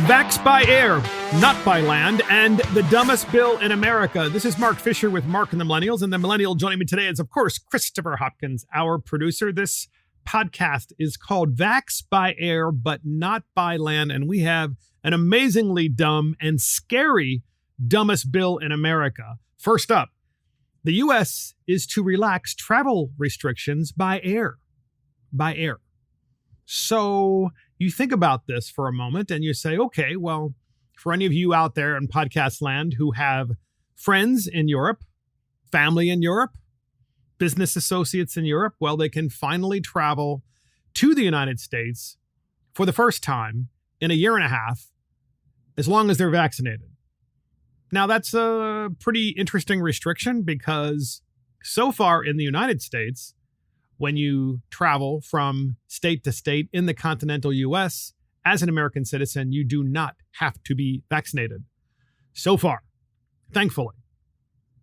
Vax By Air, not by land, and the dumbest bill in America. This is Mark Fisher with Mark and the Millennials, and the millennial joining me today is, of course, Christopher Hopkins, our producer. This podcast is called Vax By Air, but not by land, and we have an amazingly dumb and scary dumbest bill in America. First up, the U.S. is to relax travel restrictions by air. By air. So you think about this for a moment and you say, okay, well, for any of you out there in podcast land who have friends in Europe, family in Europe, business associates in Europe, well, they can finally travel to the United States for the first time in a year and a half, as long as they're vaccinated. Now, that's a pretty interesting restriction because so far in the United States, when you travel from state to state in the continental U.S. as an American citizen, you do not have to be vaccinated. So far, thankfully.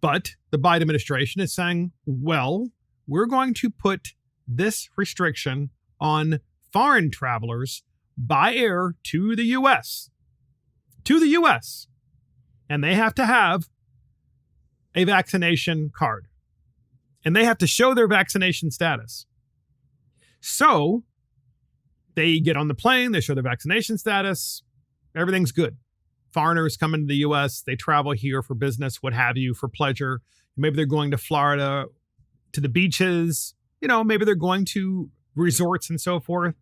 But the Biden administration is saying, well, we're going to put this restriction on foreign travelers by air to the U.S. To the U.S. And they have to have a vaccination card. And they have to show their vaccination status. So they get on the plane, they show their vaccination status, everything's good. Foreigners come into the U.S., they travel here for business, what have you, for pleasure. Maybe they're going to Florida, to the beaches, maybe they're going to resorts and so forth.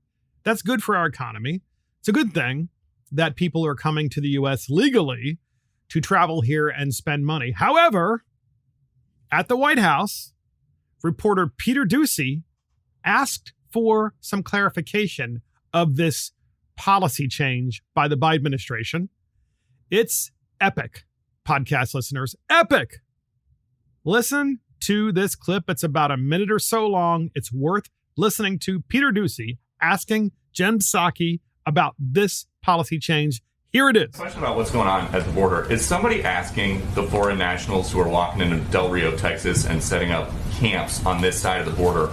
That's good for our economy. It's a good thing that people are coming to the U.S. legally to travel here and spend money. However, at the White House, reporter Peter Doocy asked for some clarification of this policy change by the Biden administration. It's epic, podcast listeners. Epic! Listen to this clip. It's about a minute or so long. It's worth listening to. Peter Doocy asking Jen Psaki about this policy change. Here it is. Question about what's going on at the border. Is somebody asking the foreign nationals who are walking into Del Rio, Texas and setting up camps on this side of the border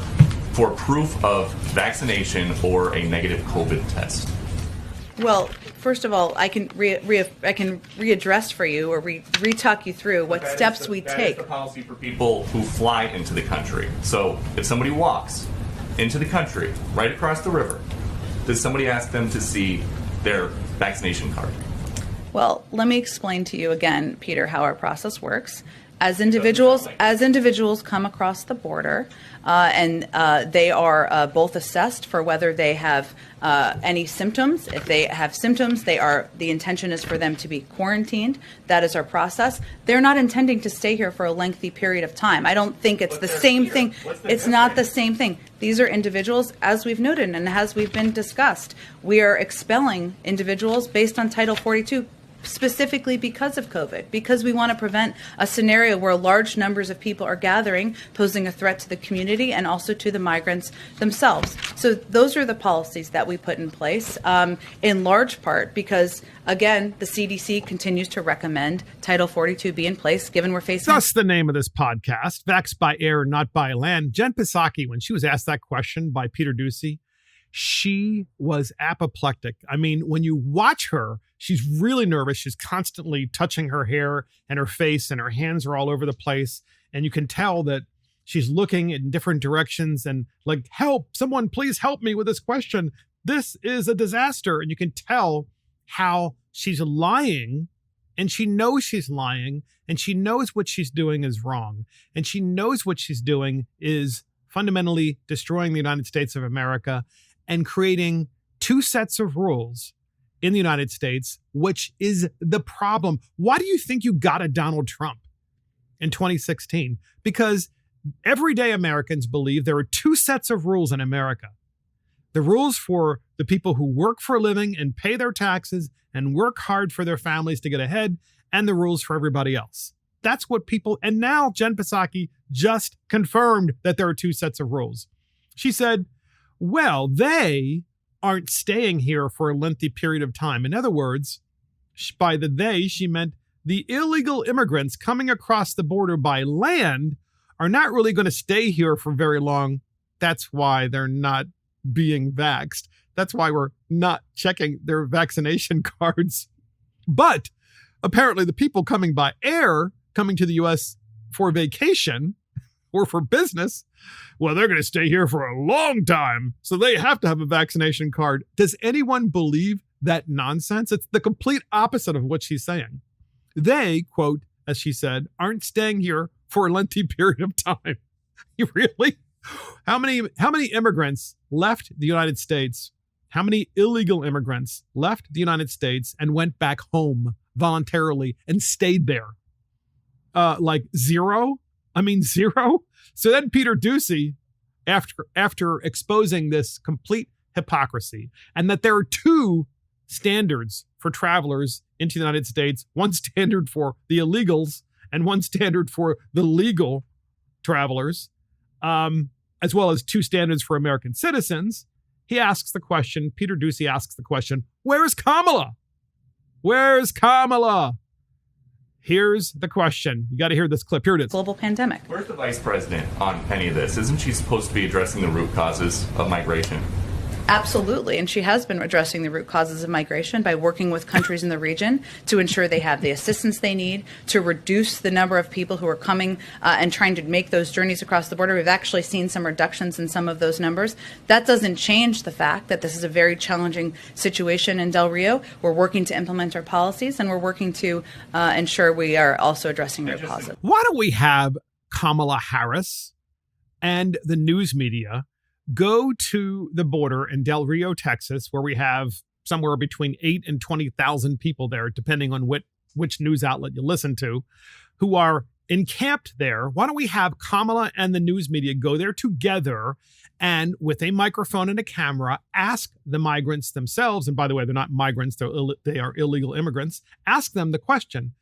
for proof of vaccination or a negative COVID test? Well, first of all, I can readdress for you or re-talk you through what steps we take. That is the policy for people who fly into the country. So if somebody walks into the country right across the river, does somebody ask them to see their vaccination card? Well, let me explain to you again, Peter, how our process works. As individuals come across the border, and they are both assessed for whether they have any symptoms. If they have symptoms, the intention is for them to be quarantined. That is our process. They're not intending to stay here for a lengthy period of time. I don't think it's the same thing. It's not the same thing. These are individuals, as we've noted and as we've been discussed. We are expelling individuals based on Title 42. Specifically because of COVID, because we want to prevent a scenario where large numbers of people are gathering, posing a threat to the community and also to the migrants themselves. So those are the policies that we put in place, in large part because, again, the CDC continues to recommend Title 42 be in place, given we're facing... That's the name of this podcast, Vax By Air, not by land. Jen Psaki, when she was asked that question by Peter Doocy, she was apoplectic. I mean, when you watch her, she's really nervous. She's constantly touching her hair and her face, and her hands are all over the place. And you can tell that she's looking in different directions and like, help, someone please help me with this question. This is a disaster. And you can tell how she's lying, and she knows she's lying, and she knows what she's doing is wrong. And she knows what she's doing is fundamentally destroying the United States of America and creating two sets of rules in the United States, which is the problem. Why do you think you got a Donald Trump in 2016? Because everyday Americans believe there are two sets of rules in America. The rules for the people who work for a living and pay their taxes and work hard for their families to get ahead, and the rules for everybody else. That's what people, and now Jen Psaki just confirmed that there are two sets of rules. She said, well, they aren't staying here for a lengthy period of time. In other words, by the they, she meant the illegal immigrants coming across the border by land are not really going to stay here for very long. That's why they're not being vaxxed. That's why we're not checking their vaccination cards. But apparently the people coming by air, coming to the U.S. for vacation or for business, well, they're going to stay here for a long time, so they have to have a vaccination card. Does anyone believe that nonsense? It's the complete opposite of what she's saying. They, quote, as she said, aren't staying here for a lengthy period of time. You really? How many immigrants left the United States? How many illegal immigrants left the United States and went back home voluntarily and stayed there? Like zero? I mean, zero? So then Peter Doocy, after exposing this complete hypocrisy and that there are two standards for travelers into the United States, one standard for the illegals and one standard for the legal travelers, as well as two standards for American citizens, he asks the question, Peter Doocy asks the question, where's Kamala? Where's Kamala? Here's the question. You got to hear this clip. Here it is. Global pandemic. Where's the vice president on any of this? Isn't she supposed to be addressing the root causes of migration? Absolutely. And she has been addressing the root causes of migration by working with countries in the region to ensure they have the assistance they need to reduce the number of people who are coming and trying to make those journeys across the border. We've actually seen some reductions in some of those numbers. That doesn't change the fact that this is a very challenging situation in Del Rio. We're working to implement our policies and we're working to ensure we are also addressing root causes. Why don't we have Kamala Harris and the news media go to the border in Del Rio, Texas, where we have somewhere between 8,000 and 20,000 people there, depending on which news outlet you listen to, who are encamped there. Why don't we have Kamala and the news media go there together and with a microphone and a camera, ask the migrants themselves, and by the way, they're not migrants, they are illegal immigrants, ask them the question,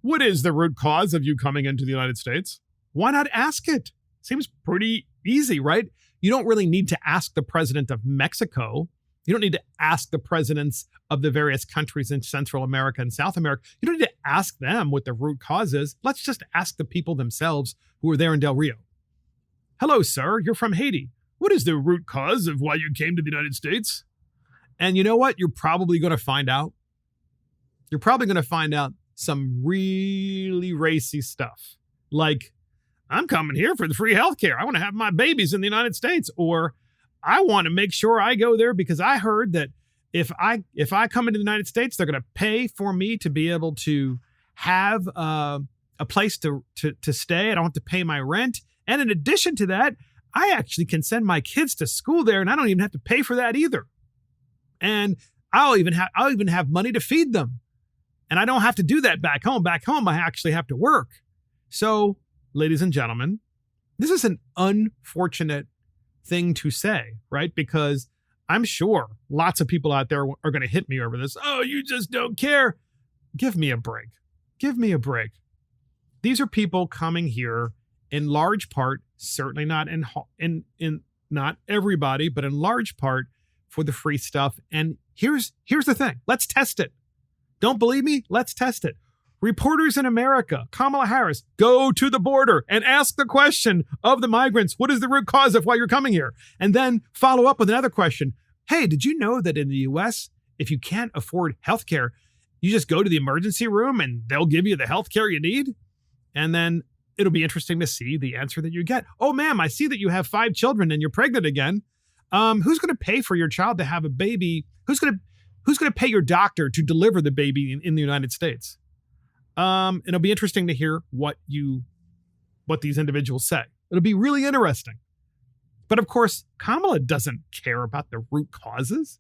what is the root cause of you coming into the United States? Why not ask it? Seems pretty easy, right? You don't really need to ask the president of Mexico. You don't need to ask the presidents of the various countries in Central America and South America. You don't need to ask them what the root cause is. Let's just ask the people themselves who are there in Del Rio. Hello, sir. You're from Haiti. What is the root cause of why you came to the United States? And you know what? You're probably going to find out. You're probably going to find out some really racy stuff. Like, I'm coming here for the free healthcare. I want to have my babies in the United States. Or I want to make sure I go there because I heard that if I come into the United States, they're going to pay for me to be able to have a place to stay. I don't have to pay my rent. And in addition to that, I actually can send my kids to school there and I don't even have to pay for that either. And I'll even have money to feed them. And I don't have to do that back home. Back home, I actually have to work. So, ladies and gentlemen, this is an unfortunate thing to say, right? Because I'm sure lots of people out there are going to hit me over this. Oh, you just don't care. Give me a break. Give me a break. These are people coming here in large part, certainly not in not everybody, but in large part for the free stuff. And here's the thing. Let's test it. Don't believe me? Let's test it. Reporters in America, Kamala Harris, go to the border and ask the question of the migrants. What is the root cause of why you're coming here? And then follow up with another question. Hey, did you know that in the U.S., if you can't afford health care, you just go to the emergency room and they'll give you the health care you need? And then it'll be interesting to see the answer that you get. Oh, ma'am, I see that you have 5 children and you're pregnant again. Who's going to pay for your child to have a baby? Who's going to pay your doctor to deliver the baby in the United States? It'll be interesting to hear what these individuals say. It'll be really interesting. But of course, Kamala doesn't care about the root causes.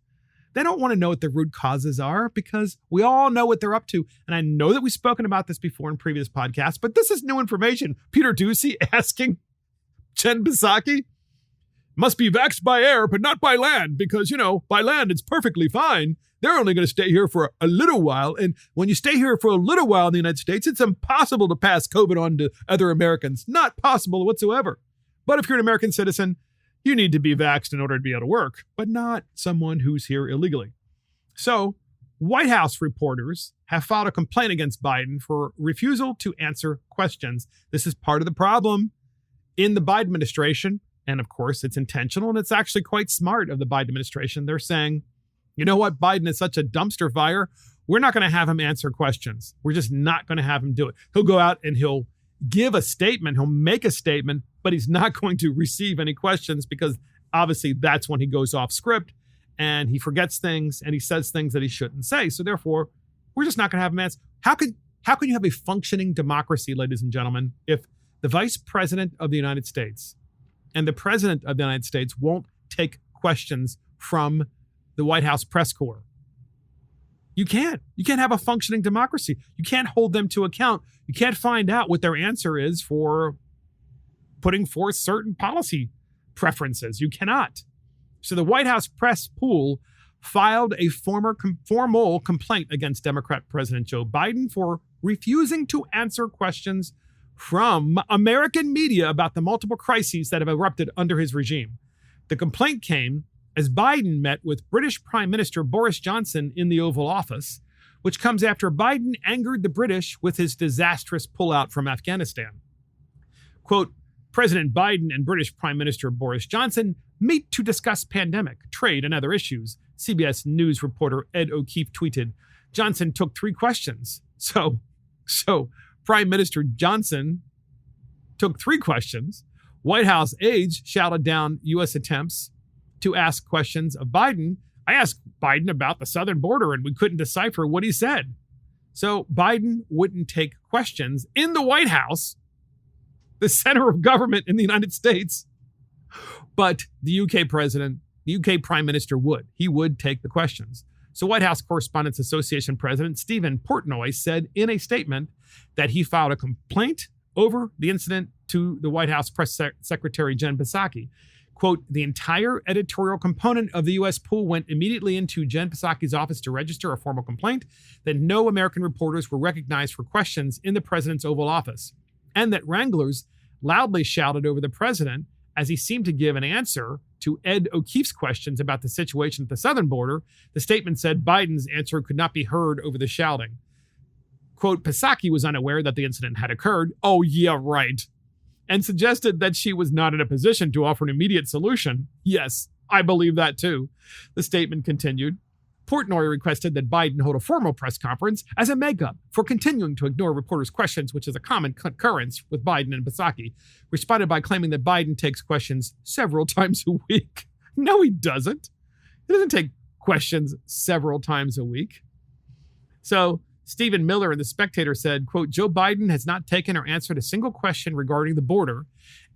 They don't want to know what the root causes are because we all know what they're up to. And I know that we've spoken about this before in previous podcasts, but this is new information. Peter Doocy asking Jen Psaki, must be vaxxed by air, but not by land because, by land, it's perfectly fine. They're only going to stay here for a little while. And when you stay here for a little while in the United States, it's impossible to pass COVID on to other Americans. Not possible whatsoever. But if you're an American citizen, you need to be vaxxed in order to be able to work, but not someone who's here illegally. So White House reporters have filed a complaint against Biden for refusal to answer questions. This is part of the problem in the Biden administration. And of course, it's intentional and it's actually quite smart of the Biden administration. They're saying, You know what? Biden is such a dumpster fire. We're not going to have him answer questions. We're just not going to have him do it. He'll go out and he'll give a statement. He'll make a statement, but he's not going to receive any questions because obviously that's when he goes off script and he forgets things and he says things that he shouldn't say. So therefore, we're just not going to have him answer. How can you have a functioning democracy, ladies and gentlemen, if the vice president of the United States and the president of the United States won't take questions from the White House press corps? You can't have a functioning democracy. You can't hold them to account. You can't find out what their answer is for putting forth certain policy preferences. You cannot. So the White House press pool filed a formal complaint against Democrat President Joe Biden for refusing to answer questions from American media about the multiple crises that have erupted under his regime. The complaint came as Biden met with British Prime Minister Boris Johnson in the Oval Office, which comes after Biden angered the British with his disastrous pullout from Afghanistan. Quote, President Biden and British Prime Minister Boris Johnson meet to discuss pandemic, trade, and other issues, CBS News reporter Ed O'Keefe tweeted. Johnson took 3 questions. So Prime Minister Johnson took 3 questions. White House aides shouted down U.S. attempts to ask questions of Biden. I asked Biden about the southern border and we couldn't decipher what he said. So Biden wouldn't take questions in the White House, the center of government in the United States. But the UK president, the UK prime minister would. He would take the questions. So White House Correspondents Association President Stephen Portnoy said in a statement that he filed a complaint over the incident to the White House Press Secretary Jen Psaki. Quote, the entire editorial component of the U.S. pool went immediately into Jen Psaki's office to register a formal complaint that no American reporters were recognized for questions in the president's Oval Office, and that wranglers loudly shouted over the president as he seemed to give an answer to Ed O'Keefe's questions about the situation at the southern border. The statement said Biden's answer could not be heard over the shouting. Quote, Psaki was unaware that the incident had occurred. Oh, yeah, right. And suggested that she was not in a position to offer an immediate solution. Yes, I believe that too. The statement continued. Portnoy requested that Biden hold a formal press conference as a makeup for continuing to ignore reporters' questions, which is a common occurrence with Biden and Psaki, responded by claiming that Biden takes questions several times a week. No, he doesn't. He doesn't take questions several times a week. So Stephen Miller in The Spectator said, quote, Joe Biden has not taken or answered a single question regarding the border,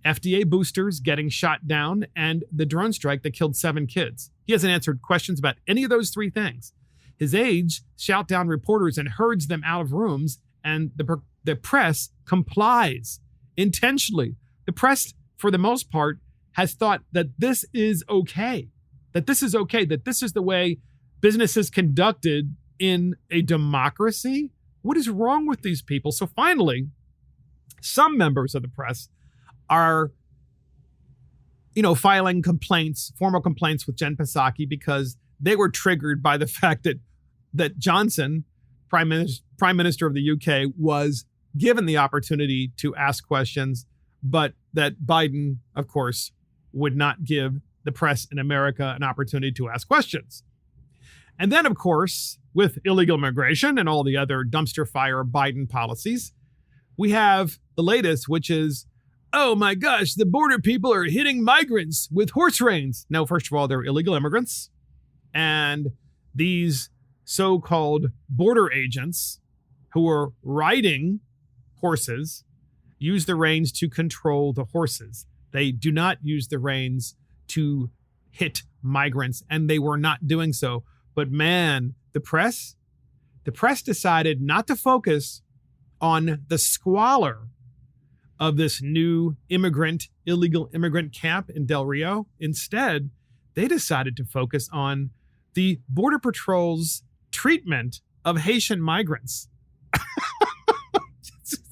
FDA boosters getting shot down, and the drone strike that killed 7 kids. He hasn't answered questions about any of those 3 things. His aides shout down reporters and herds them out of rooms, and the press complies intentionally. The press, for the most part, has thought that this is okay, that this is the way business is conducted in a democracy. What is wrong with these people? So finally, some members of the press are, filing formal complaints with Jen Psaki because they were triggered by the fact that Johnson, Prime Minister of the UK, was given the opportunity to ask questions, but that Biden, of course, would not give the press in America an opportunity to ask questions. And then, of course, with illegal immigration and all the other dumpster fire Biden policies, we have the latest, which is, oh my gosh, the border people are hitting migrants with horse reins. Now, first of all, they're illegal immigrants. And these so-called border agents who are riding horses use the reins to control the horses. They do not use the reins to hit migrants, and they were not doing so. But man, the press decided not to focus on the squalor of this new illegal immigrant camp in Del Rio. Instead, they decided to focus on the Border Patrol's treatment of Haitian migrants.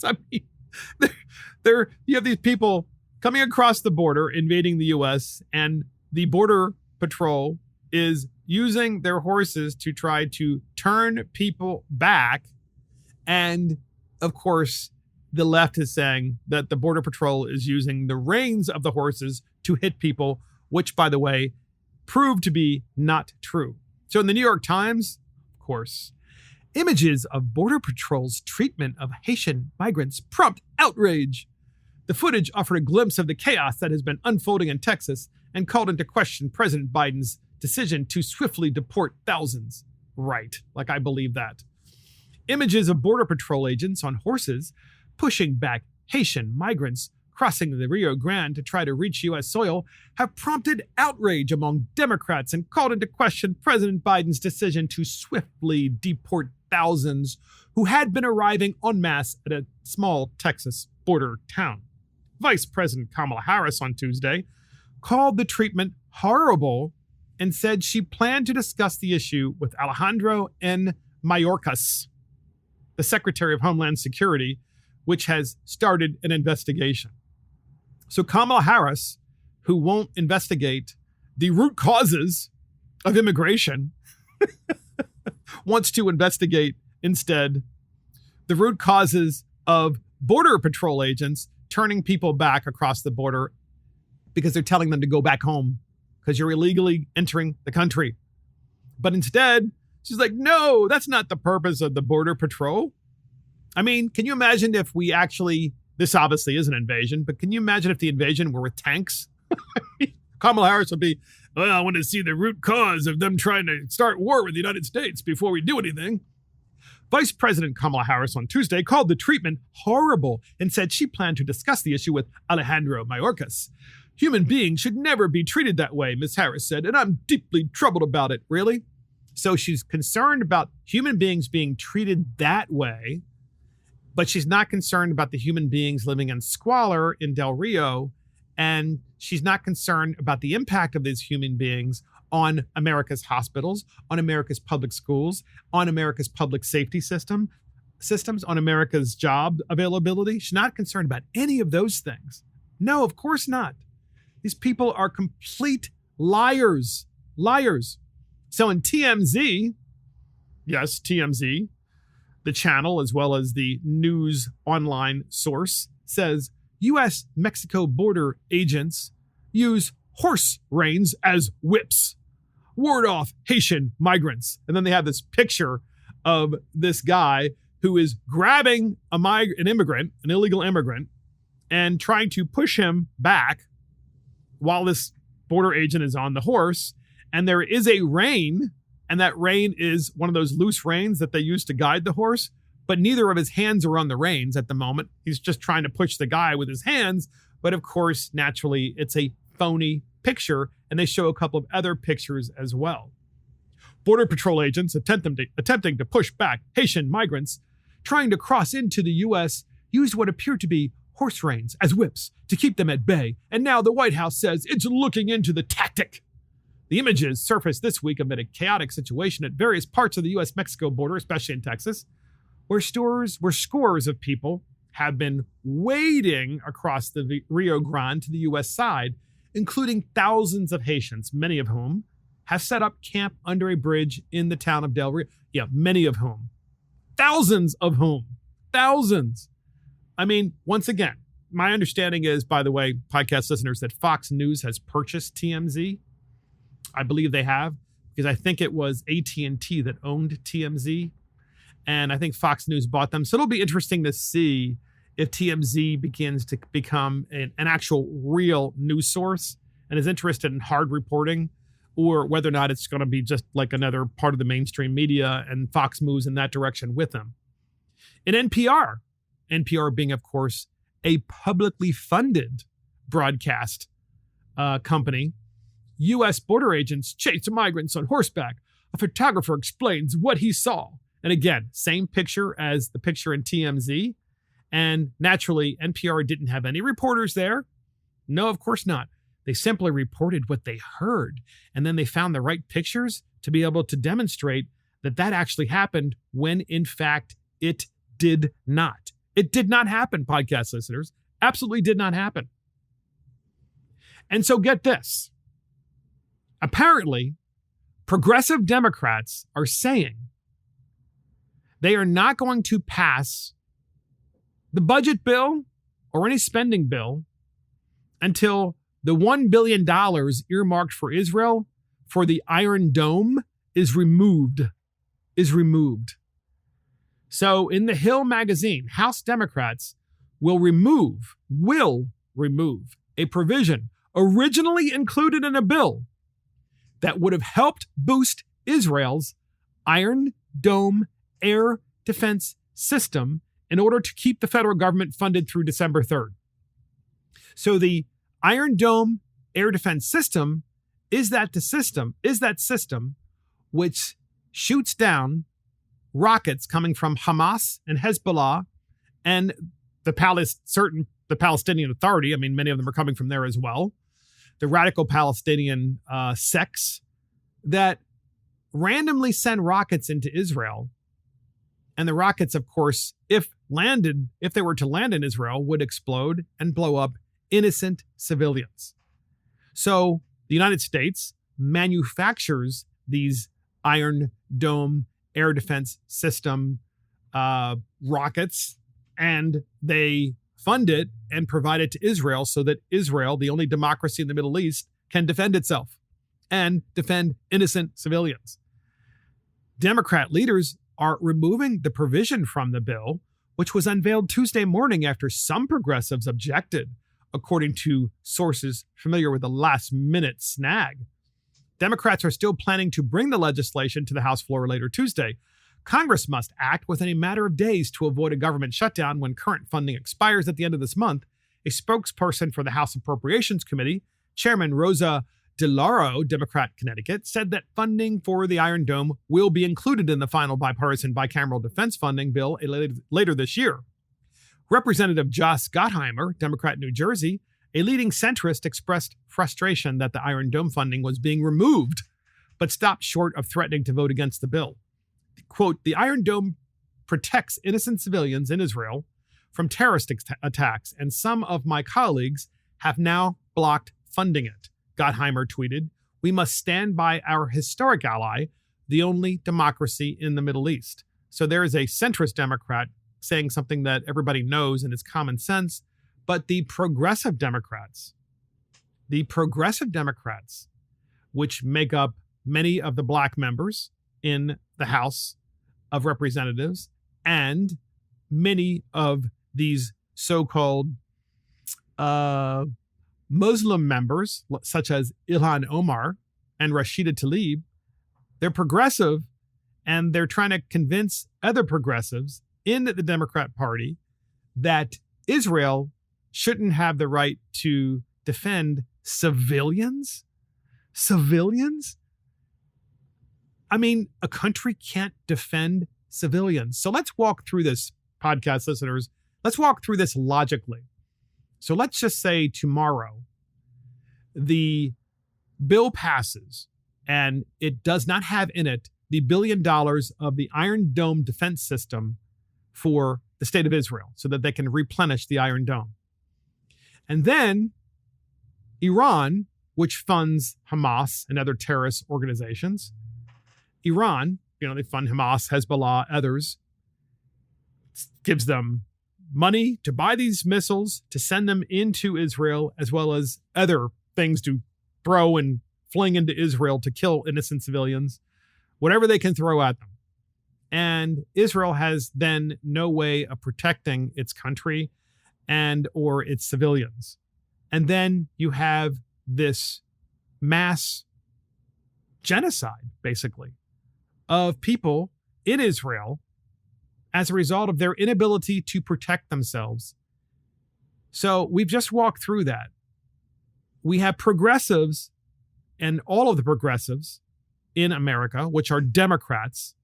I mean, you have these people coming across the border, invading the U.S., and the Border Patrol is using their horses to try to turn people back. And of course, the left is saying that the Border Patrol is using the reins of the horses to hit people, which, by the way, proved to be not true. So in the New York Times, of course, images of Border Patrol's treatment of Haitian migrants prompt outrage. The footage offered a glimpse of the chaos that has been unfolding in Texas and called into question President Biden's decision to swiftly deport thousands. Right, like I believe that. Images of Border Patrol agents on horses pushing back Haitian migrants crossing the Rio Grande to try to reach U.S. soil have prompted outrage among Democrats and called into question President Biden's decision to swiftly deport thousands who had been arriving en masse at a small Texas border town. Vice President Kamala Harris on Tuesday called the treatment horrible and said she planned to discuss the issue with Alejandro N. Mayorkas, the Secretary of Homeland Security, which has started an investigation. So Kamala Harris, who won't investigate the root causes of immigration, wants to investigate instead the root causes of Border Patrol agents turning people back across the border because they're telling them to go back home because you're illegally entering the country. But instead, she's like, no, that's not the purpose of the Border Patrol. I mean, can you imagine if we actually, this obviously is an invasion, but can you imagine if the invasion were with tanks? Kamala Harris would be, well, I want to see the root cause of them trying to start war with the United States before we do anything. Vice President Kamala Harris on Tuesday called the treatment horrible and said she planned to discuss the issue with Alejandro Mayorkas. Human beings should never be treated that way, Ms. Harris said, and I'm deeply troubled about it. Really? So she's concerned about human beings being treated that way, but she's not concerned about the human beings living in squalor in Del Rio, and she's not concerned about the impact of these human beings on America's hospitals, on America's public schools, on America's public safety systems, on America's job availability. She's not concerned about any of those things. No, of course not. These people are complete liars. Liars. So in TMZ, yes, TMZ, the channel as well as the news online source, says U.S.-Mexico border agents use horse reins as whips, ward off Haitian migrants. And then they have this picture of this guy who is grabbing an immigrant, an illegal immigrant, and trying to push him back while this border agent is on the horse. And there is a rein, and that rein is one of those loose reins that they use to guide the horse, but neither of his hands are on the reins at the moment. He's just trying to push the guy with his hands. But of course, naturally, it's a phony picture, and they show a couple of other pictures as well. Border Patrol agents attempting to push back Haitian migrants trying to cross into the U.S. used what appear to be horse reins as whips to keep them at bay, and now the White House says it's looking into the tactic. The images surfaced this week amid a chaotic situation at various parts of the U.S.-Mexico border, especially in Texas, where scores of people have been wading across the Rio Grande to the U.S. side, including thousands of Haitians, many of whom have set up camp under a bridge in the town of Del Rio. Yeah, many of whom. Thousands of whom. Thousands. I mean, once again, my understanding is, by the way, podcast listeners, that Fox News has purchased TMZ. I believe they have, because I think it was AT&T that owned TMZ. And I think Fox News bought them. So it'll be interesting to see if TMZ begins to become an actual real news source and is interested in hard reporting, or whether or not it's going to be just like another part of the mainstream media and Fox moves in that direction with them. In NPR being, of course, a publicly funded broadcast company, U.S. border agents chase migrants on horseback. A photographer explains what he saw. And again, same picture as the picture in TMZ. And naturally, NPR didn't have any reporters there. No, of course not. They simply reported what they heard. And then they found the right pictures to be able to demonstrate that that actually happened when, in fact, it did not. It did not happen, podcast listeners. Absolutely did not happen. And so get this. Apparently, progressive Democrats are saying they are not going to pass the budget bill or any spending bill until the $1 billion earmarked for Israel for the Iron Dome is removed. So in the Hill magazine, House Democrats will remove a provision originally included in a bill that would have helped boost Israel's Iron Dome air defense system in order to keep the federal government funded through December 3rd. So the Iron Dome air defense system is that system which shoots down rockets coming from Hamas and Hezbollah and the Palestinian Authority. I mean, many of them are coming from there as well. The radical Palestinian sects that randomly send rockets into Israel. And the rockets, of course, if they were to land in Israel, would explode and blow up innocent civilians. So the United States manufactures these Iron Dome air defense system rockets, and they fund it and provide it to Israel so that Israel, the only democracy in the Middle East, can defend itself and defend innocent civilians. Democrat leaders are removing the provision from the bill, which was unveiled Tuesday morning after some progressives objected, according to sources familiar with the last-minute snag. Democrats are still planning to bring the legislation to the House floor later Tuesday. Congress must act within a matter of days to avoid a government shutdown when current funding expires at the end of this month. A spokesperson for the House Appropriations Committee, Chairman Rosa DeLauro, Democrat Connecticut, said that funding for the Iron Dome will be included in the final bipartisan bicameral defense funding bill later this year. Representative Josh Gottheimer, Democrat New Jersey, a leading centrist, expressed frustration that the Iron Dome funding was being removed, but stopped short of threatening to vote against the bill. Quote, "The Iron Dome protects innocent civilians in Israel from terrorist attacks, and some of my colleagues have now blocked funding it," Gottheimer tweeted. "We must stand by our historic ally, the only democracy in the Middle East." So there is a centrist Democrat saying something that everybody knows and is common sense, but the progressive Democrats, which make up many of the black members in the House of Representatives and many of these so-called Muslim members, such as Ilhan Omar and Rashida Tlaib, they're progressive, and they're trying to convince other progressives in the Democrat Party that Israel shouldn't have the right to defend civilians. Civilians? I mean, a country can't defend civilians. So let's walk through this, podcast listeners. Let's walk through this logically. So let's just say tomorrow the bill passes and it does not have in it the $1 billion of the Iron Dome defense system for the state of Israel so that they can replenish the Iron Dome. And then Iran, which funds Hamas and other terrorist organizations, Iran, they fund Hamas, Hezbollah, others, gives them money to buy these missiles, to send them into Israel, as well as other things to throw and fling into Israel to kill innocent civilians, whatever they can throw at them. And Israel has then no way of protecting its country and or its civilians. And then you have this mass genocide, basically, of people in Israel as a result of their inability to protect themselves. So we've just walked through that. We have progressives, and all of the progressives in America, which are Democrats,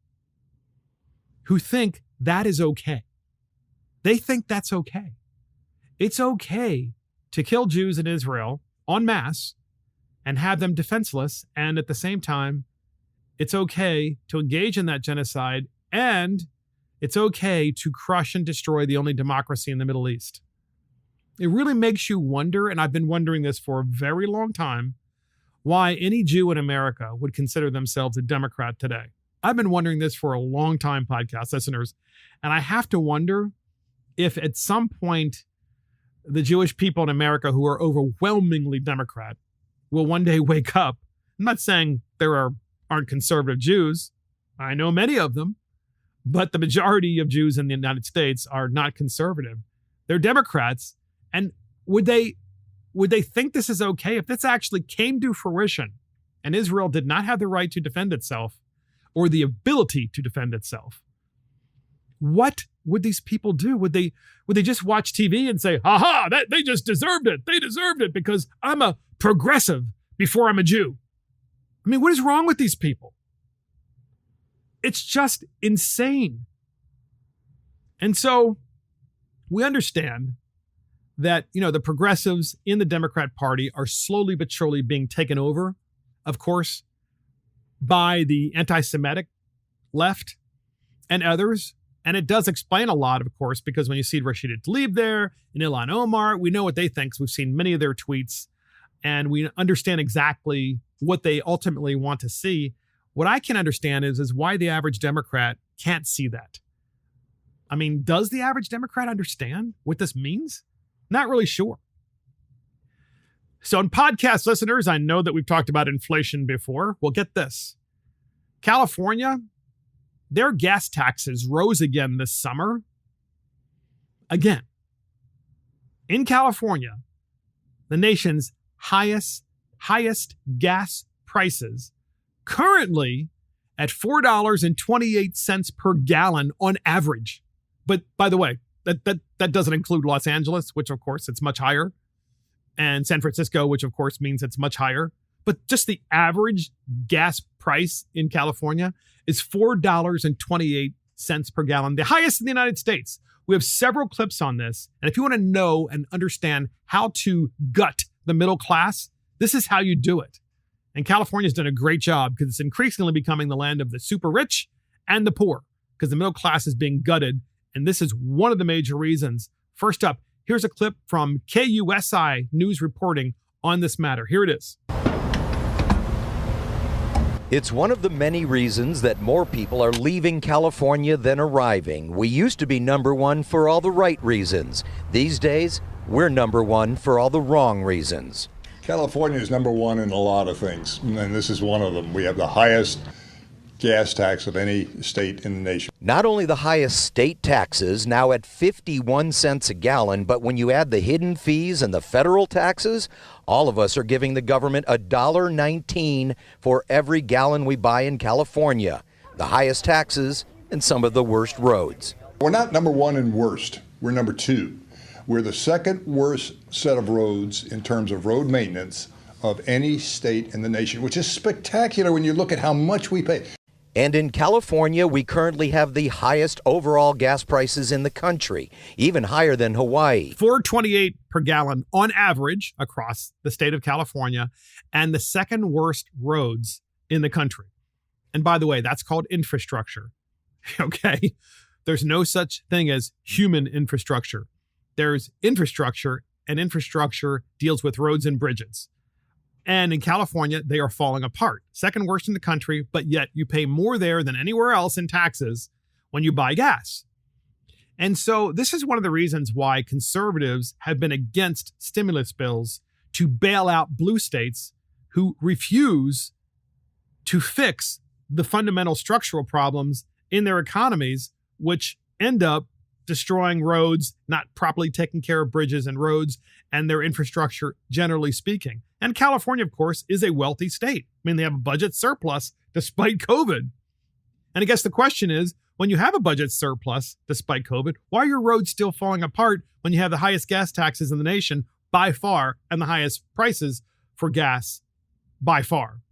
who think that is okay. They think that's okay. It's okay to kill Jews in Israel en masse and have them defenseless, and at the same time, it's okay to engage in that genocide, and it's okay to crush and destroy the only democracy in the Middle East. It really makes you wonder, and I've been wondering this for a very long time, why any Jew in America would consider themselves a Democrat today. I've been wondering this for a long time, podcast listeners, and I have to wonder if at some point the Jewish people in America who are overwhelmingly Democrat will one day wake up. I'm not saying there aren't conservative Jews. I know many of them, but the majority of Jews in the United States are not conservative. They're Democrats. And would they think this is okay if this actually came to fruition and Israel did not have the right to defend itself or the ability to defend itself? What would these people do? Would they just watch TV and say, "Aha, they just deserved it. They deserved it because I'm a progressive before I'm a Jew"? I mean, what is wrong with these people? It's just insane. And so we understand that, the progressives in the Democrat Party are slowly but surely being taken over, of course, by the anti-Semitic left and others. And it does explain a lot, of course, because when you see Rashida Tlaib there and Ilhan Omar, we know what they think. We've seen many of their tweets and we understand exactly what they ultimately want to see. What I can understand is why the average Democrat can't see that. I mean, does the average Democrat understand what this means? Not really sure. So in podcast listeners, I know that we've talked about inflation before. Well, get this. California, their gas taxes rose again this summer. Again. In California, the nation's highest gas prices, currently at $4.28 per gallon on average. But by the way, that doesn't include Los Angeles, which of course it's much higher, and San Francisco, which of course means it's much higher. But just the average gas price in California is $4.28 per gallon, the highest in the United States. We have several clips on this. And if you want to know and understand how to gut the middle class, this is how you do it. And California's done a great job because it's increasingly becoming the land of the super rich and the poor because the middle class is being gutted. And this is one of the major reasons. First up, here's a clip from KUSI News reporting on this matter. Here it is. It's one of the many reasons that more people are leaving California than arriving. We used to be number one for all the right reasons. These days, we're number one for all the wrong reasons. California is number one in a lot of things, and this is one of them. We have the highest gas tax of any state in the nation. Not only the highest state taxes, now at 51 cents a gallon, but when you add the hidden fees and the federal taxes, all of us are giving the government $1.19 for every gallon we buy in California. The highest taxes and some of the worst roads. We're not number one in worst. We're number two. We're the second worst set of roads in terms of road maintenance of any state in the nation, which is spectacular when you look at how much we pay. And in California, we currently have the highest overall gas prices in the country, even higher than Hawaii. $4.28 per gallon on average across the state of California, and the second worst roads in the country. And by the way, that's called infrastructure. Okay? There's no such thing as human infrastructure. There's infrastructure, and infrastructure deals with roads and bridges. And in California, they are falling apart. Second worst in the country, but yet you pay more there than anywhere else in taxes when you buy gas. And so this is one of the reasons why conservatives have been against stimulus bills to bail out blue states who refuse to fix the fundamental structural problems in their economies, which end up destroying roads, not properly taking care of bridges and roads and their infrastructure, generally speaking. And California, of course, is a wealthy state. I mean, they have a budget surplus despite COVID. And I guess the question is, when you have a budget surplus despite COVID, why are your roads still falling apart when you have the highest gas taxes in the nation by far and the highest prices for gas by far?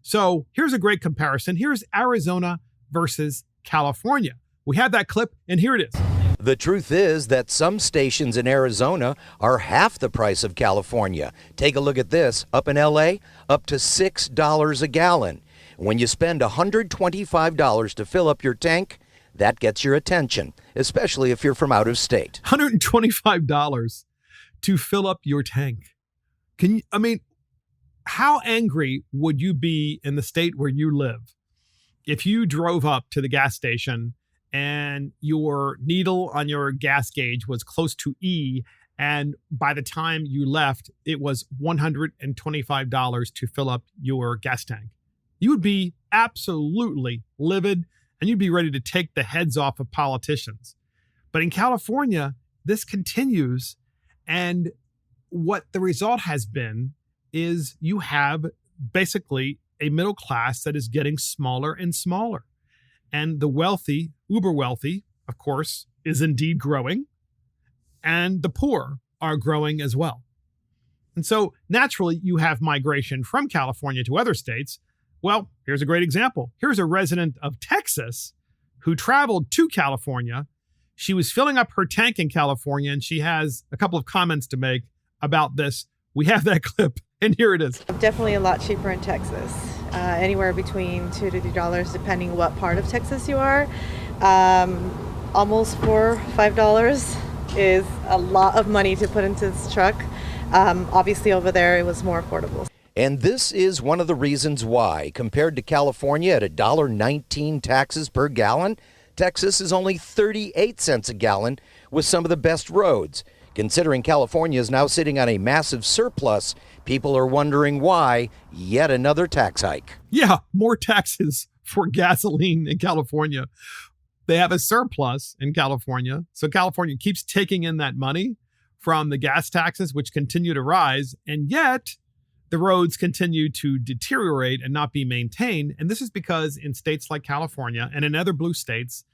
So here's a great comparison. Here's Arizona versus California. We have that clip, and here it is. The truth is that some stations in Arizona are half the price of California. Take a look at this. Up in LA, up to $6 a gallon. When you spend $125 to fill up your tank, that gets your attention, especially if you're from out of state. $125 to fill up your tank. How angry would you be in the state where you live if you drove up to the gas station and your needle on your gas gauge was close to E, and by the time you left, it was $125 to fill up your gas tank? You would be absolutely livid, and you'd be ready to take the heads off of politicians. But in California, this continues, and what the result has been is you have basically a middle class that is getting smaller and smaller. And the wealthy, uber wealthy, of course, is indeed growing, and the poor are growing as well. And so naturally, you have migration from California to other states. Well, here's a great example. Here's a resident of Texas who traveled to California. She was filling up her tank in California, and she has a couple of comments to make about this. We have that clip, and here it is. Definitely a lot cheaper in Texas, anywhere between $2 to $3, depending what part of Texas you are. Almost $4, $5 is a lot of money to put into this truck. Obviously over there it was more affordable. And this is one of the reasons why, compared to California at $1.19 taxes per gallon, Texas is only 38 cents a gallon with some of the best roads. Considering California is now sitting on a massive surplus, people are wondering why. Yet another tax hike. Yeah, more taxes for gasoline in California. They have a surplus in California. So California keeps taking in that money from the gas taxes, which continue to rise. And yet the roads continue to deteriorate and not be maintained. And this is because in states like California and in other blue states,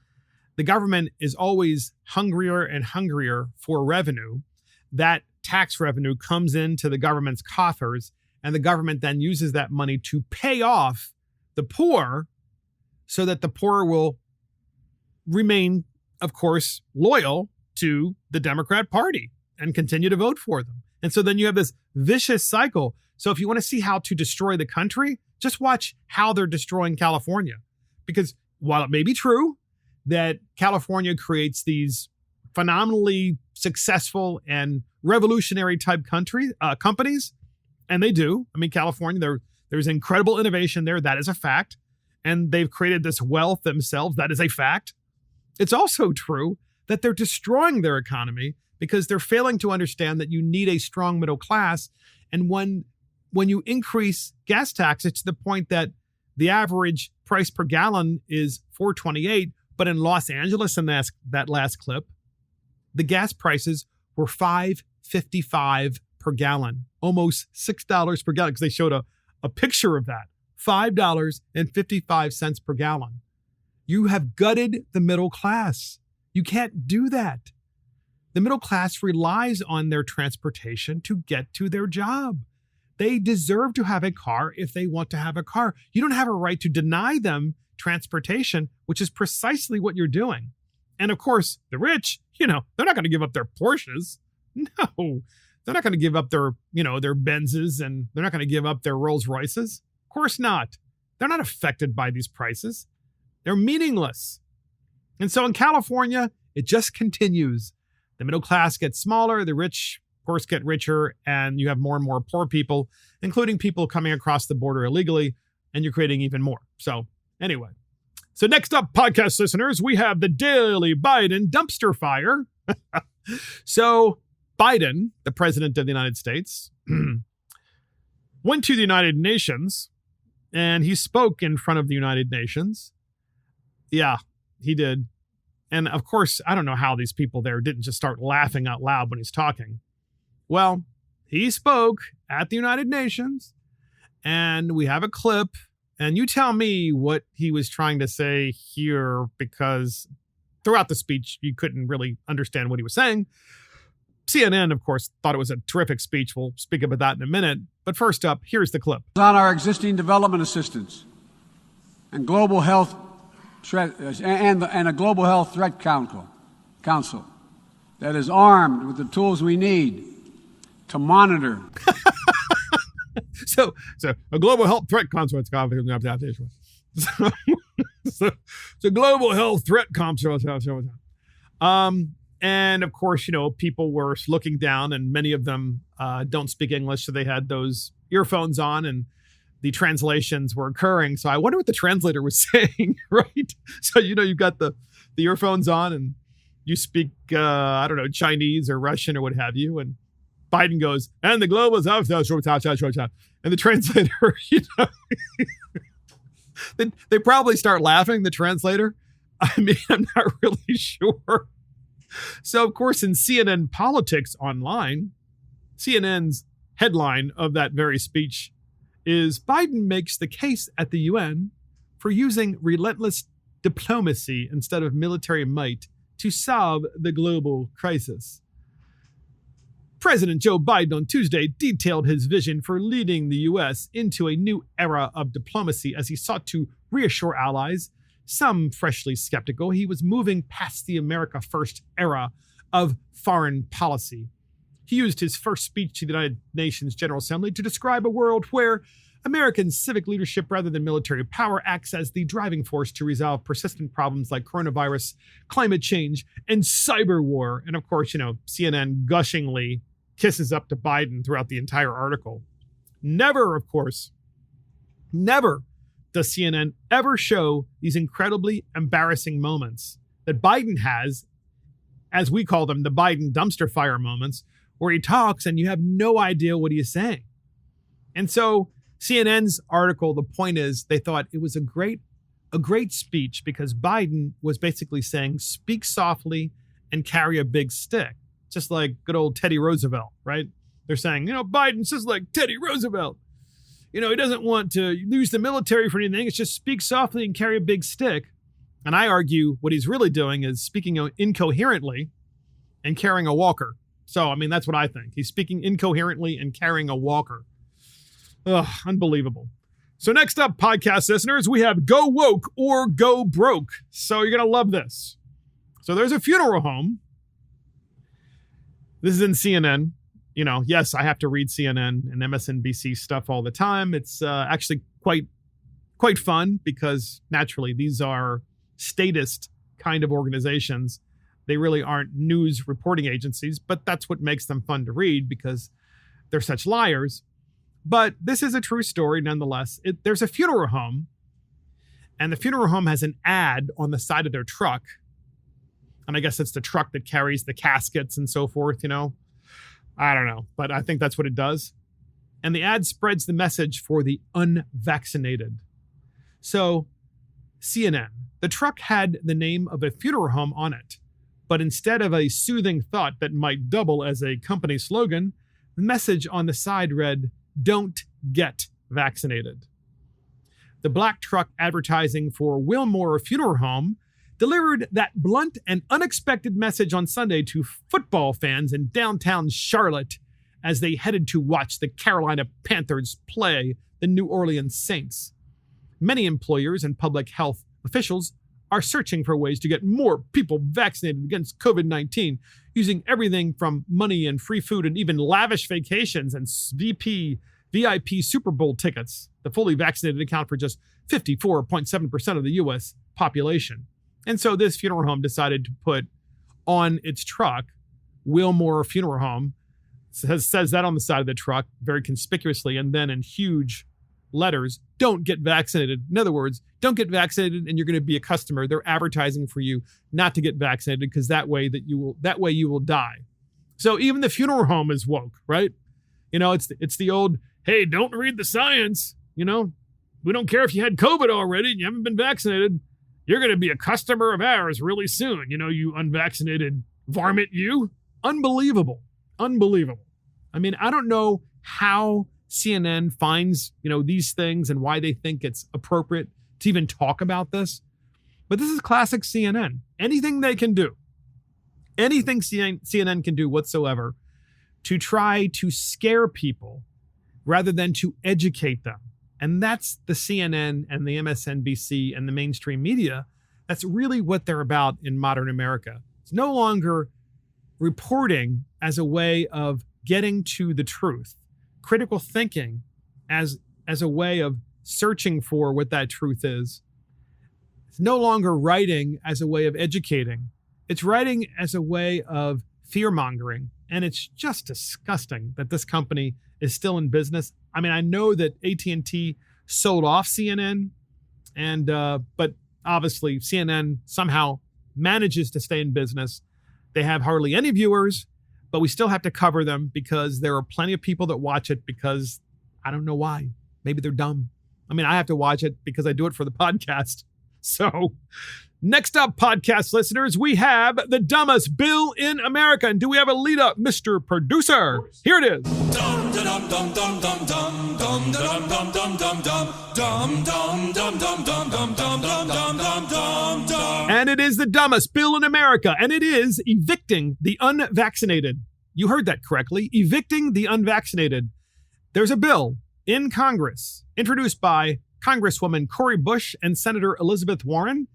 the government is always hungrier and hungrier for revenue. That tax revenue comes into the government's coffers, and the government then uses that money to pay off the poor so that the poor will remain, of course, loyal to the Democrat Party and continue to vote for them. And so then you have this vicious cycle. So if you want to see how to destroy the country, just watch how they're destroying California. Because while it may be true that California creates these phenomenally successful and revolutionary type companies, and they do. I mean, California, there's incredible innovation there. That is a fact. And they've created this wealth themselves. That is a fact. It's also true that they're destroying their economy because they're failing to understand that you need a strong middle class. And when you increase gas taxes to the point that the average price per gallon is $4.28, but in Los Angeles in that last clip, the gas prices were $5.55 per gallon, almost $6 per gallon, because they showed a picture of that, $5.55 per gallon. You have gutted the middle class. You can't do that. The middle class relies on their transportation to get to their job. They deserve to have a car if they want to have a car. You don't have a right to deny them transportation, which is precisely what you're doing. And of course, the rich, they're not going to give up their Porsches. No, they're not going to give up their Benzes, and they're not going to give up their Rolls Royces. Of course not. They're not affected by these prices. They're meaningless. And so in California, it just continues. The middle class gets smaller, the rich, of course, get richer, and you have more and more poor people, including people coming across the border illegally, and you're creating even more. So anyway, so next up, podcast listeners, we have the daily Biden dumpster fire. So Biden, the president of the United States, went to the United Nations, and he spoke in front of the United Nations. Yeah, he did. And of course, I don't know how these people there didn't just start laughing out loud when he's talking. Well, he spoke at the United Nations, and we have a clip, and you tell me what he was trying to say here, because throughout the speech, you couldn't really understand what he was saying. CNN, of course, thought it was a terrific speech. We'll speak about that in a minute. But first up, here's the clip. On our existing development assistance and global health threat, and a global health threat council that is armed with the tools we need to monitor. So a global health threat council. It's a global health threat council. And of course, people were looking down, and many of them don't speak English, so they had those earphones on, and the translations were occurring. So I wonder what the translator was saying, right? So, you've got the earphones on, and you speak, Chinese or Russian or what have you. And Biden goes, and the global health, and the translator, They probably start laughing, the translator. I mean, I'm not really sure. So, of course, in CNN Politics Online, CNN's headline of that very speech is Biden makes the case at the UN for using relentless diplomacy instead of military might to solve the global crisis. President Joe Biden on Tuesday detailed his vision for leading the U.S. into a new era of diplomacy as he sought to reassure allies, some freshly skeptical, he was moving past the America First era of foreign policy. He used his first speech to the United Nations General Assembly to describe a world where American civic leadership rather than military power acts as the driving force to resolve persistent problems like coronavirus, climate change, and cyber war. And of course, CNN gushingly kisses up to Biden throughout the entire article. Never, of course, never does CNN ever show these incredibly embarrassing moments that Biden has, as we call them, the Biden dumpster fire moments, where he talks and you have no idea what he is saying. And so CNN's article, the point is they thought it was a great speech because Biden was basically saying, speak softly and carry a big stick, just like good old Teddy Roosevelt, right? They're saying, Biden's just like Teddy Roosevelt. He doesn't want to use the military for anything. It's just speak softly and carry a big stick. And I argue what he's really doing is speaking incoherently and carrying a walker. So, that's what I think. He's speaking incoherently and carrying a walker. Ugh, unbelievable. So next up, podcast listeners, we have Go Woke or Go Broke. So you're going to love this. So there's a funeral home. This is in CNN. Yes, I have to read CNN and MSNBC stuff all the time. It's actually quite fun because naturally these are statist kind of organizations. They really aren't news reporting agencies, but that's what makes them fun to read because they're such liars. But this is a true story nonetheless. There's a funeral home, and the funeral home has an ad on the side of their truck. And I guess it's the truck that carries the caskets and so forth, I don't know, but I think that's what it does. And the ad spreads the message for the unvaccinated. So CNN, the truck had the name of a funeral home on it, but instead of a soothing thought that might double as a company slogan, the message on the side read, "Don't get vaccinated." The black truck advertising for Wilmore Funeral Home delivered that blunt and unexpected message on Sunday to football fans in downtown Charlotte as they headed to watch the Carolina Panthers play the New Orleans Saints. Many employers and public health officials are searching for ways to get more people vaccinated against COVID-19, using everything from money and free food and even lavish vacations and VIP Super Bowl tickets. The fully vaccinated account for just 54.7% of the U.S. population. And so this funeral home decided to put on its truck, Wilmore Funeral Home, says that on the side of the truck very conspicuously, and then in huge letters, "Don't get vaccinated." In other words, don't get vaccinated and you're going to be a customer. They're advertising for you not to get vaccinated because that way you will die. So even the funeral home is woke, right? It's the old, hey, don't read the science. We don't care if you had COVID already and you haven't been vaccinated. You're going to be a customer of ours really soon. You unvaccinated varmint, you. Unbelievable. Unbelievable. I don't know how CNN finds, these things and why they think it's appropriate to even talk about this. But this is classic CNN. Anything they can do, anything CNN can do whatsoever to try to scare people rather than to educate them. And that's the CNN and the MSNBC and the mainstream media. That's really what they're about in modern America. It's no longer reporting as a way of getting to the truth, critical thinking as a way of searching for what that truth is. It's no longer writing as a way of educating. It's writing as a way of fear-mongering. And it's just disgusting that this company is still in business. I know that AT&T sold off CNN, but obviously CNN somehow manages to stay in business. They have hardly any viewers, but we still have to cover them because there are plenty of people that watch it because I don't know why. Maybe they're dumb. I mean, I have to watch it because I do it for the podcast. So next up, podcast listeners, we have the dumbest bill in America. And do we have a lead up, Mr. Producer? Here it is. And it is the dumbest bill in America. And it is evicting the unvaccinated. You heard that correctly. Evicting the unvaccinated. There's a bill in Congress introduced by Congresswoman Cori Bush and Senator Elizabeth Warren,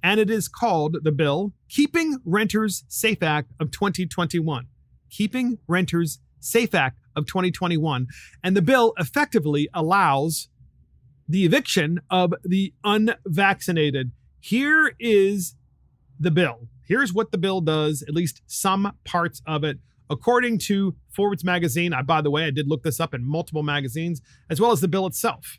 and it is called the bill Keeping Renters Safe Act of 2021. Keeping Renters Safe Act of 2021. And the bill effectively allows the eviction of the unvaccinated. Here is the bill. Here's what the bill does, at least some parts of it. According to Forbes magazine, by the way, I did look this up in multiple magazines, as well as the bill itself.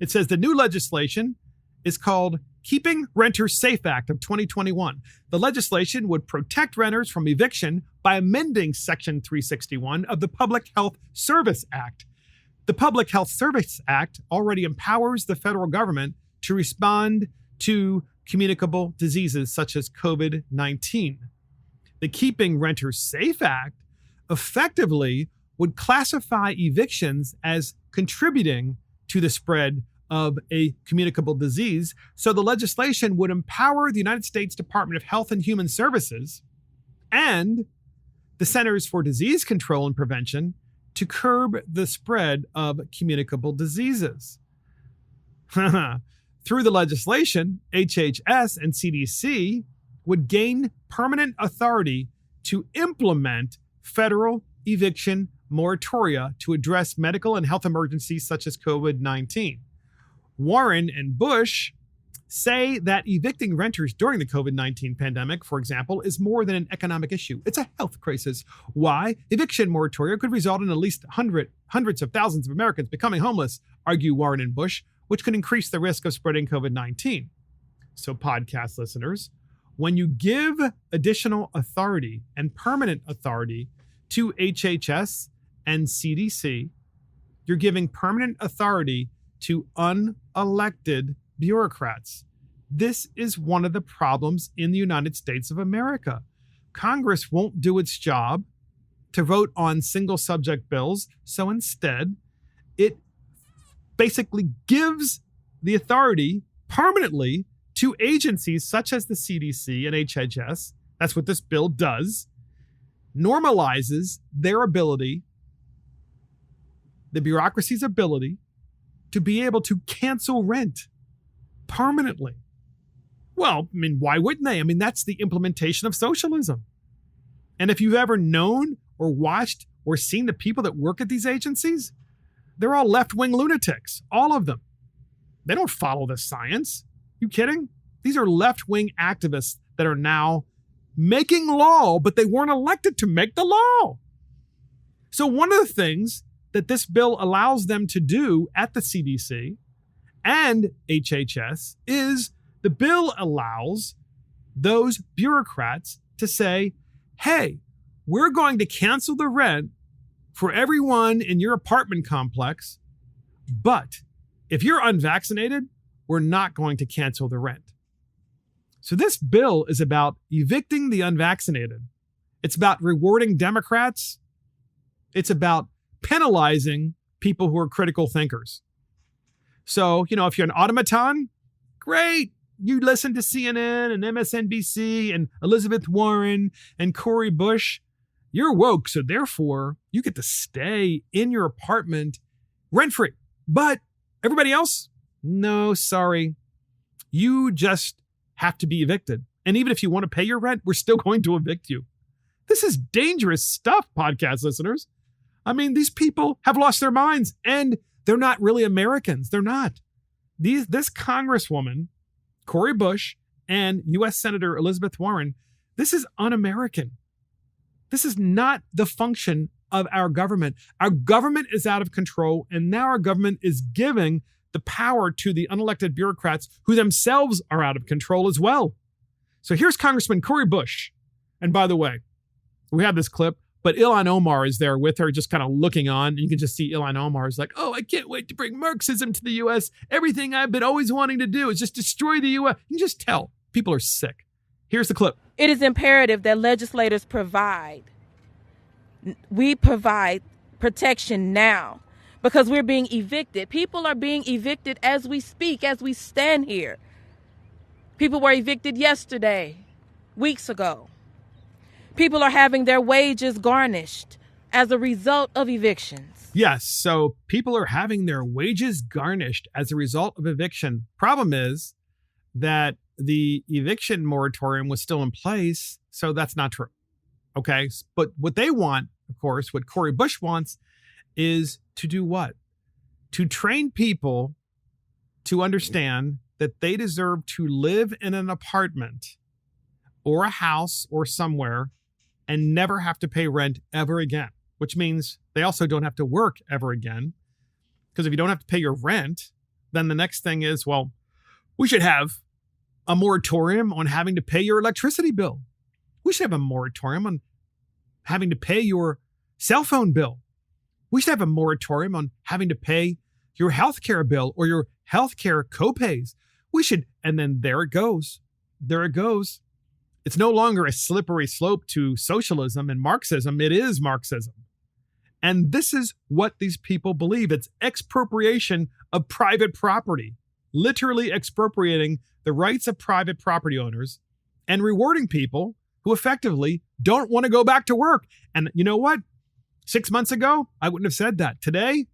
It says the new legislation is called Keeping Renters Safe Act of 2021. The legislation would protect renters from eviction by amending Section 361 of the Public Health Service Act. The Public Health Service Act already empowers the federal government to respond to communicable diseases such as COVID-19. The Keeping Renters Safe Act effectively would classify evictions as contributing to the spread of a communicable disease. So the legislation would empower the United States Department of Health and Human Services and the Centers for Disease Control and Prevention to curb the spread of communicable diseases. Through the legislation, HHS and CDC would gain permanent authority to implement federal eviction moratoria to address medical and health emergencies such as COVID-19. Warren and Bush say that evicting renters during the COVID-19 pandemic, for example, is more than an economic issue. It's a health crisis. Why? Eviction moratoria could result in at least hundreds of thousands of Americans becoming homeless, argue Warren and Bush, which could increase the risk of spreading COVID-19. So podcast listeners, when you give additional authority and permanent authority to HHS and CDC, you're giving permanent authority to unelected bureaucrats. This is one of the problems in the United States of America. Congress won't do its job to vote on single subject bills, so instead, it basically gives the authority permanently to agencies such as the CDC and HHS. That's what this bill does. Normalizes their ability, the bureaucracy's ability, to be able to cancel rent permanently. Well, I mean, why wouldn't they? I mean, that's the implementation of socialism. And if you've ever known or watched or seen the people that work at these agencies, they're all left-wing lunatics, all of them. They don't follow the science. You kidding? These are left-wing activists that are now making law, but they weren't elected to make the law. So one of the things that this bill allows them to do at the CDC and HHS is the bill allows those bureaucrats to say, hey, we're going to cancel the rent for everyone in your apartment complex, but if you're unvaccinated, we're not going to cancel the rent. So this bill is about evicting the unvaccinated. It's about rewarding Democrats. It's about penalizing people who are critical thinkers. So, if you're an automaton, great. You listen to CNN and MSNBC and Elizabeth Warren and Cori Bush. You're woke, so therefore you get to stay in your apartment rent-free. But everybody else, no, sorry. You just have to be evicted. And even if you want to pay your rent, we're still going to evict you. This is dangerous stuff, podcast listeners. I mean, these people have lost their minds and they're not really Americans. They're not. This Congresswoman, Cori Bush, and U.S. Senator Elizabeth Warren, this is un-American. This is not the function of our government. Our government is out of control, and now our government is giving the power to the unelected bureaucrats who themselves are out of control as well. So here's Congressman Cori Bush. And by the way, we have this clip. But Ilhan Omar is there with her, just kind of looking on. And you can just see Ilhan Omar is like, oh, I can't wait to bring Marxism to the U.S. Everything I've been always wanting to do is just destroy the U.S. You can just tell people are sick. Here's the clip. It is imperative that legislators we provide protection now because we're being evicted. People are being evicted as we speak, as we stand here. People were evicted yesterday, weeks ago. People are having their wages garnished as a result of evictions. Yes, so people are having their wages garnished as a result of eviction. Problem is that the eviction moratorium was still in place, so that's not true. Okay, but what they want, of course, what Cori Bush wants is to do what? To train people to understand that they deserve to live in an apartment or a house or somewhere and never have to pay rent ever again, which means they also don't have to work ever again. Because if you don't have to pay your rent, then the next thing is, well, we should have a moratorium on having to pay your electricity bill. We should have a moratorium on having to pay your cell phone bill. We should have a moratorium on having to pay your healthcare bill or your healthcare copays. We should, and then there it goes. There it goes. It's no longer a slippery slope to socialism and Marxism. It is Marxism. And this is what these people believe. It's expropriation of private property, literally expropriating the rights of private property owners and rewarding people who effectively don't want to go back to work. And you know what? 6 months ago, I wouldn't have said that. Today,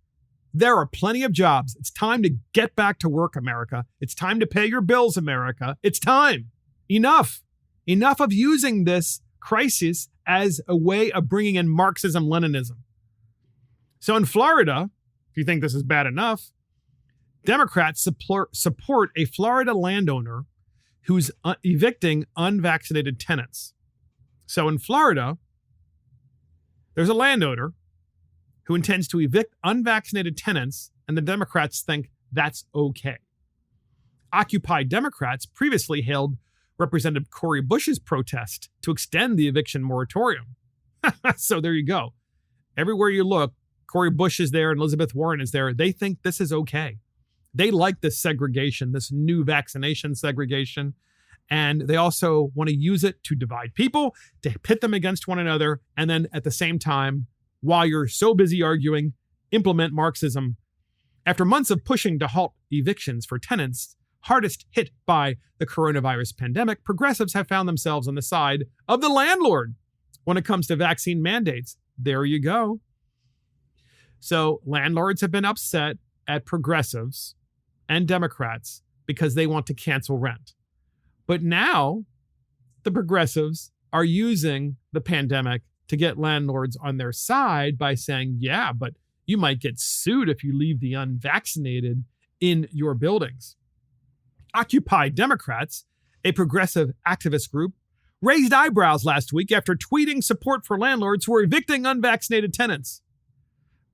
there are plenty of jobs. It's time to get back to work, America. It's time to pay your bills, America. It's time. Enough. Enough of using this crisis as a way of bringing in Marxism-Leninism. So in Florida, if you think this is bad enough, Democrats support a Florida landowner who's evicting unvaccinated tenants. So in Florida, there's a landowner who intends to evict unvaccinated tenants, and the Democrats think that's okay. Occupy Democrats previously hailed Representative Cori Bush's protest to extend the eviction moratorium. So there you go. Everywhere you look, Cori Bush is there and Elizabeth Warren is there. They think this is okay. They like this segregation, this new vaccination segregation. And they also want to use it to divide people, to pit them against one another. And then at the same time, while you're so busy arguing, implement Marxism. After months of pushing to halt evictions for tenants hardest hit by the coronavirus pandemic, progressives have found themselves on the side of the landlord when it comes to vaccine mandates. There you go. So landlords have been upset at progressives and Democrats because they want to cancel rent. But now the progressives are using the pandemic to get landlords on their side by saying, yeah, but you might get sued if you leave the unvaccinated in your buildings. Occupy Democrats, a progressive activist group, raised eyebrows last week after tweeting support for landlords who are evicting unvaccinated tenants.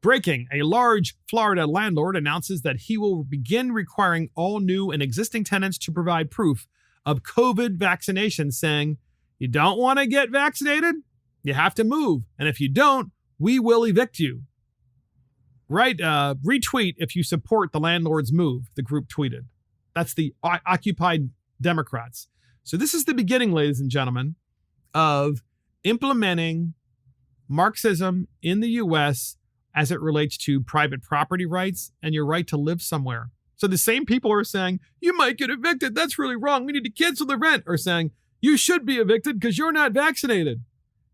Breaking, a large Florida landlord announces that he will begin requiring all new and existing tenants to provide proof of COVID vaccination, saying, you don't want to get vaccinated? You have to move. And if you don't, we will evict you. Right? Retweet if you support the landlord's move, the group tweeted. That's the Occupied Democrats. So this is the beginning, ladies and gentlemen, of implementing Marxism in the U.S. as it relates to private property rights and your right to live somewhere. So the same people are saying, you might get evicted. That's really wrong. We need to cancel the rent. Or saying, you should be evicted because you're not vaccinated.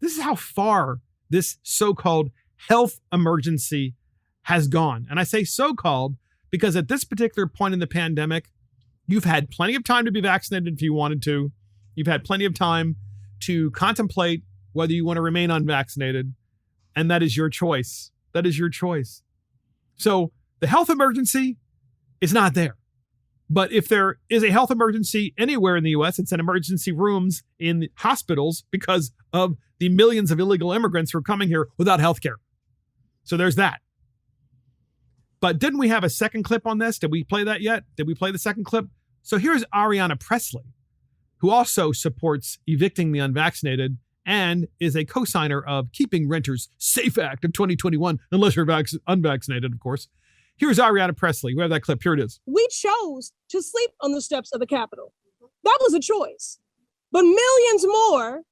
This is how far this so-called health emergency has gone. And I say so-called because at this particular point in the pandemic, you've had plenty of time to be vaccinated if you wanted to. You've had plenty of time to contemplate whether you want to remain unvaccinated. And that is your choice. That is your choice. So the health emergency is not there. But if there is a health emergency anywhere in the U.S., it's in emergency rooms in hospitals because of the millions of illegal immigrants who are coming here without health care. So there's that. But didn't we have a second clip on this? Did we play that yet? Did we play the second clip? So here's Ariana Presley, who also supports evicting the unvaccinated and is a co-signer of Keeping Renters Safe Act of 2021, unless you're unvaccinated, of course. Here's Ariana Presley. We have that clip. Here it is. We chose to sleep on the steps of the Capitol. That was a choice. But millions more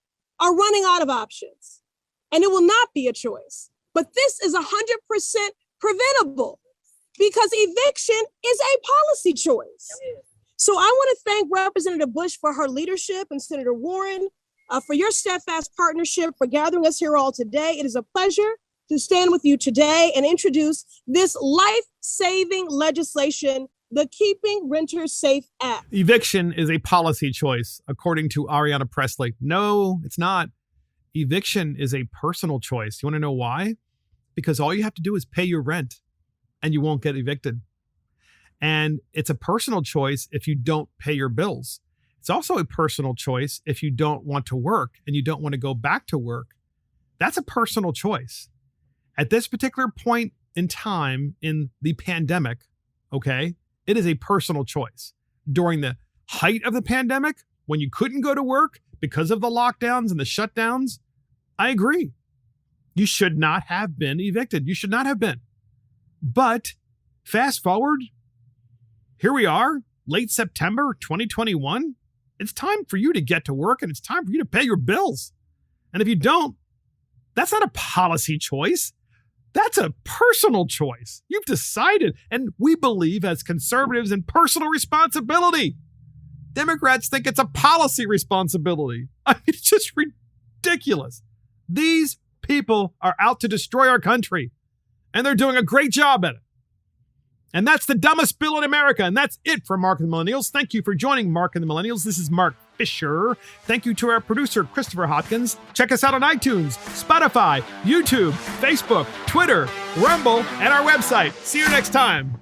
are running out of options, and it will not be a choice. But this is 100% preventable because eviction is a policy choice. So I want to thank Representative Bush for her leadership and Senator Warren for your steadfast partnership, for gathering us here all today. It is a pleasure to stand with you today and introduce this life-saving legislation, the Keeping Renters Safe Act. Eviction is a policy choice, according to Ariana Presley. No, it's not. Eviction is a personal choice. You want to know why? Because all you have to do is pay your rent and you won't get evicted. And it's a personal choice if you don't pay your bills. It's also a personal choice if you don't want to work and you don't want to go back to work. That's a personal choice. At this particular point in time in the pandemic, okay, it is a personal choice. During the height of the pandemic, when you couldn't go to work because of the lockdowns and the shutdowns, I agree. You should not have been evicted. You should not have been. But fast forward, here we are, late September 2021. It's time for you to get to work and it's time for you to pay your bills. And if you don't, that's not a policy choice. That's a personal choice. You've decided. And we believe as conservatives in personal responsibility. Democrats think it's a policy responsibility. I mean, it's just ridiculous. These people are out to destroy our country. And they're doing a great job at it. And that's the dumbest bill in America. And that's it for Mark and the Millennials. Thank you for joining Mark and the Millennials. This is Mark Fisher. Thank you to our producer, Christopher Hopkins. Check us out on iTunes, Spotify, YouTube, Facebook, Twitter, Rumble, and our website. See you next time.